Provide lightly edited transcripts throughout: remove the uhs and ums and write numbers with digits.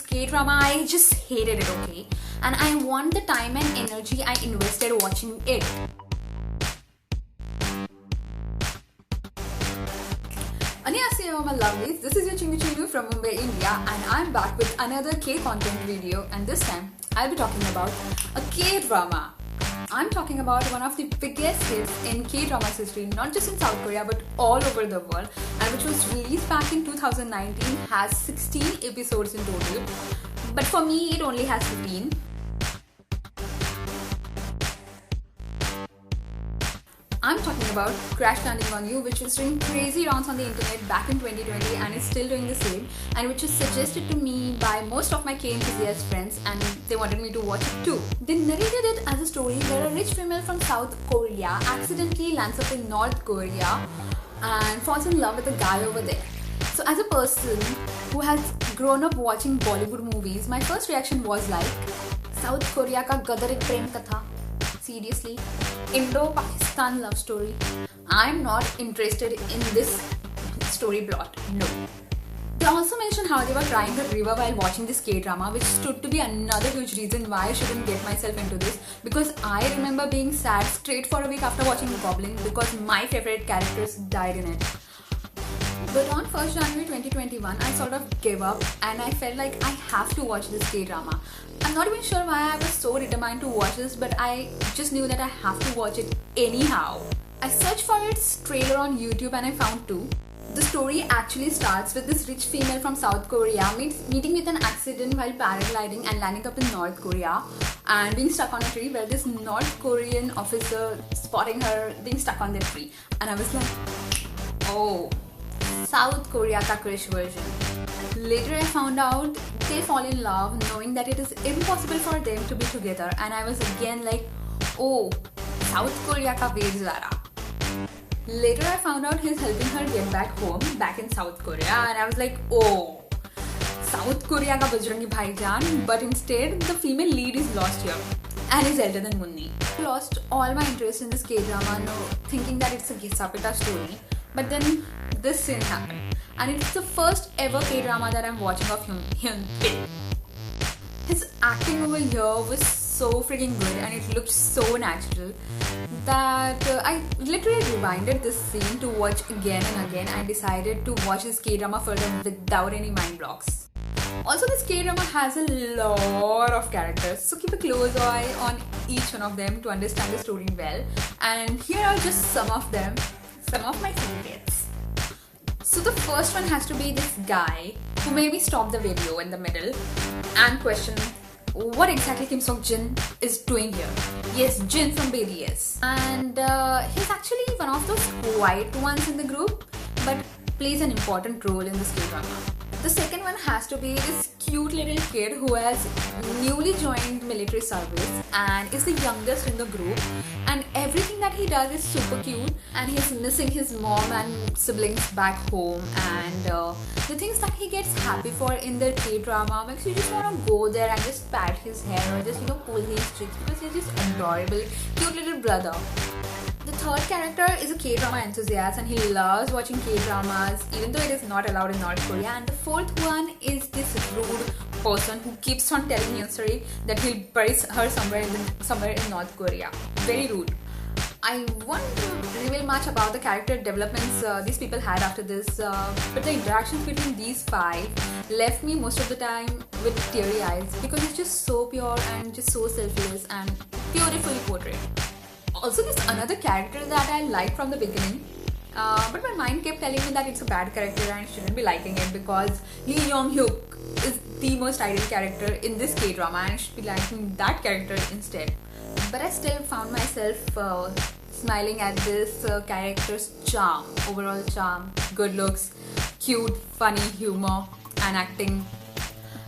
K-drama, I just hated it, okay? And I want the time and energy I invested watching it. Annyeonghaseyo, my lovelies. This is your Chingu Chingu from Mumbai, India, and I'm back with another K-content video. And this time, I'll be talking about a K-drama. I'm talking about one of the biggest hits in K-drama's history, not just in South Korea but all over the world, and which was released back in 2019, has 16 episodes in total. But for me, it only has 15. I'm talking about Crash Landing on You, which was doing crazy rounds on the internet back in 2020 and is still doing the same, and which was suggested to me by most of my K-enthusiast friends, and they wanted me to watch it too. They narrated it as a story where a rich female from South Korea accidentally lands up in North Korea and falls in love with a guy over there. So as a person who has grown up watching Bollywood movies, my first reaction was like, South Korea ka gadarik prem katha. Seriously? Indo-Pakistan love story? I'm not interested in this story plot. No. They also mentioned how they were crying a river while watching this K-drama, which stood to be another huge reason why I shouldn't get myself into this, because I remember being sad straight for a week after watching Goblin because my favorite characters died in it. But on 1st January 2021, I sort of gave up and I felt like I have to watch this K-drama. I'm not even sure why I was so determined to watch this, but I just knew that I have to watch it anyhow. I searched for its trailer on YouTube and I found two. The story actually starts with this rich female from South Korea meeting with an accident while paragliding and landing up in North Korea and being stuck on a tree, where this North Korean officer spotting her being stuck on the tree. And I was like, oh, South Korea ka Krish version. Later I found out they fall in love knowing that it is impossible for them to be together, and I was again like, oh, South Korea ka Veer Zara. Later I found out he's helping her get back home, back in South Korea, and I was like, oh, South Korea ka Bajrangi Bhaijaan, but instead the female lead is lost here and is elder than Munni. I lost all my interest in this K-drama, thinking that it's a Gisapita story, but then this scene happened, and it's the first ever K-drama that I'm watching of Hyun Bin. His acting over here was so freaking good and it looked so natural that I literally rewinded this scene to watch again and again and decided to watch this K-drama further without any mind blocks. Also, this K-drama has a lot of characters, so keep a close eye on each one of them to understand the story well, and here are just some of them, some of my favorites. So the first one has to be this guy who made me stop the video in the middle and question what exactly Kim Sok Jin is doing here. Yes, Jin from BTS. And he's actually one of those quiet ones in the group, but plays an important role in this K-drama. The second one has to be this cute little kid who has newly joined military service and is the youngest in the group, and everything that he does is super cute, and he's missing his mom and siblings back home, and the things that he gets happy for in the K-drama makes you just want to go there and just pat his hair or just pull his cheeks, because he's just adorable, cute little brother. The third character is a K-drama enthusiast and he loves watching K-dramas even though it is not allowed in North Korea. And the fourth one is this rude person who keeps on telling Yoonsuri that he'll bury her somewhere in North Korea. Very rude. I won't reveal much about the character developments these people had after this, but the interactions between these five left me most of the time with teary eyes, because it's just so pure and just so selfless and beautifully portrayed. Also, there's another character that I liked from the beginning, but my mind kept telling me that it's a bad character and I shouldn't be liking it, because Lee Yong-hyuk is the most ideal character in this K-drama and I should be liking that character instead. But I still found myself smiling at this character's charm, overall charm, good looks, cute, funny humor and acting.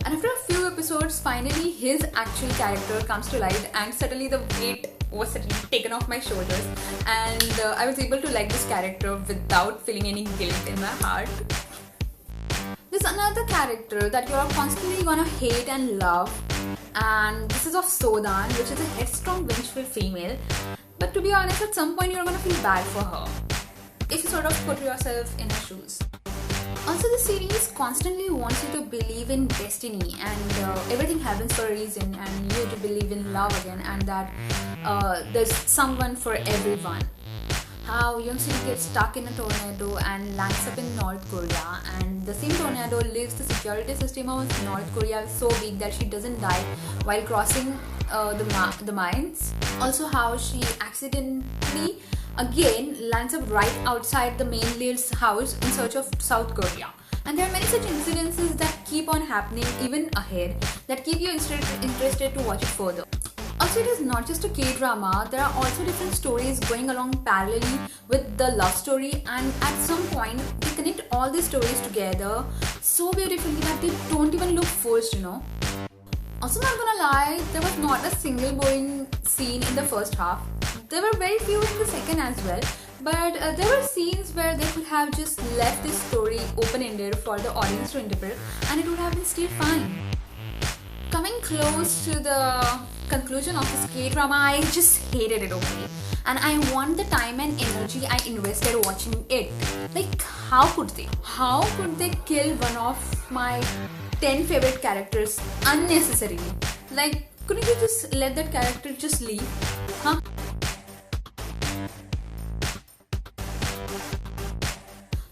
And after a few episodes, finally his actual character comes to light and suddenly the weight was suddenly taken off my shoulders, and I was able to like this character without feeling any guilt in my heart. There's another character that you're constantly gonna hate and love, and this is of Sodan, which is a headstrong, vengeful female, but to be honest, at some point you're gonna feel bad for her if you sort of put yourself in her shoes. On Also, the series constantly wants you to believe in destiny and everything happens for a reason, and you to believe in love again, and that there's someone for everyone. How Young City gets stuck in a tornado and lands up in North Korea, and the same tornado leaves the security system of North Korea so weak that she doesn't die while crossing the mines. Also, how she accidentally again lands up right outside the main lead's house in search of South Korea. And there are many such incidences that keep on happening even ahead that keep you interested to watch it further. Also, it is not just a K-drama, there are also different stories going along parallelly with the love story, and at some point they connect all these stories together so beautifully that they don't even look forced. Also, not gonna lie, there was not a single boring scene in the first half. There were very few in the second as well, but there were scenes where they could have just left this story open-ended for the audience to interpret, and it would have been still fine. Coming close to the conclusion of this K-drama, I just hated it, okay? And I want the time and energy I invested watching it. Like, how could they? How could they kill one of my 10 favorite characters unnecessarily? Like, couldn't you just let that character just leave? Huh?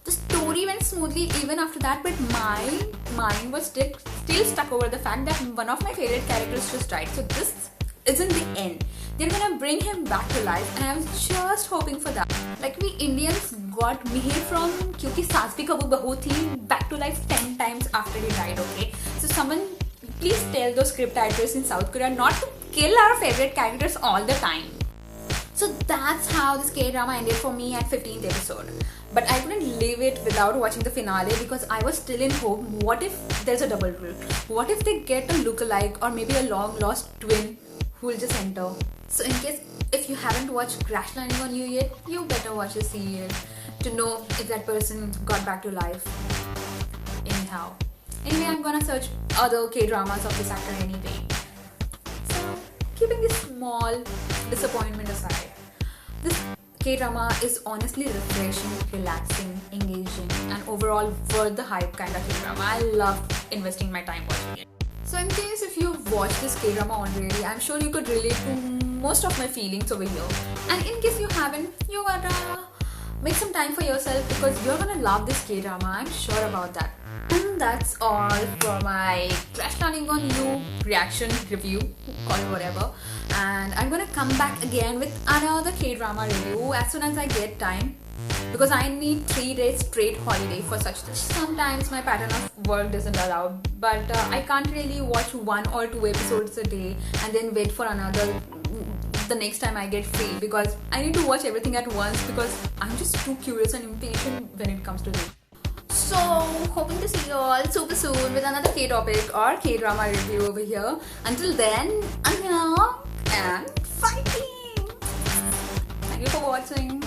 The story went smoothly even after that, but my mind was still stuck over the fact that one of my favorite characters just died. So this isn't the end. They're gonna bring him back to life, and I was just hoping for that. Like, we Indians got Mihir from Kyunki Saas Bhi Kabhi Bahu Thi back to life 10 times after he died, okay? So someone please tell those script writers in South Korea not to kill our favorite characters all the time. So that's how this K-drama ended for me at 15th episode. But I couldn't leave it without watching the finale because I was still in hope. What if there's a double rule? What if they get a lookalike or maybe a long lost twin who will just enter? So in case if you haven't watched Crash Landing on You yet, you better watch the serial to know if that person got back to life. Anyhow. Anyway, I'm gonna search other K-dramas of this actor anyway. So, keeping this small disappointment aside, this K-drama is honestly refreshing, relaxing, engaging, and overall worth the hype kind of K-drama. I love investing my time watching it. So in case if you've watched this K-drama already, I'm sure you could relate to most of my feelings over here. And in case you haven't, you gotta make some time for yourself because you're gonna love this K-drama. I'm sure about that. And that's all for my Crash Landing on You reaction review, call it whatever. And I'm gonna come back again with another K-drama review as soon as I get time, because I need 3 days straight holiday for such things. Sometimes my pattern of work doesn't allow, but I can't really watch 1 or 2 episodes a day and then wait for another the next time I get free, because I need to watch everything at once because I'm just too curious and impatient when it comes to this. So, hoping to see you all super soon with another K-topic or K-drama review over here. Until then, annyeong and fighting! Thank you for watching.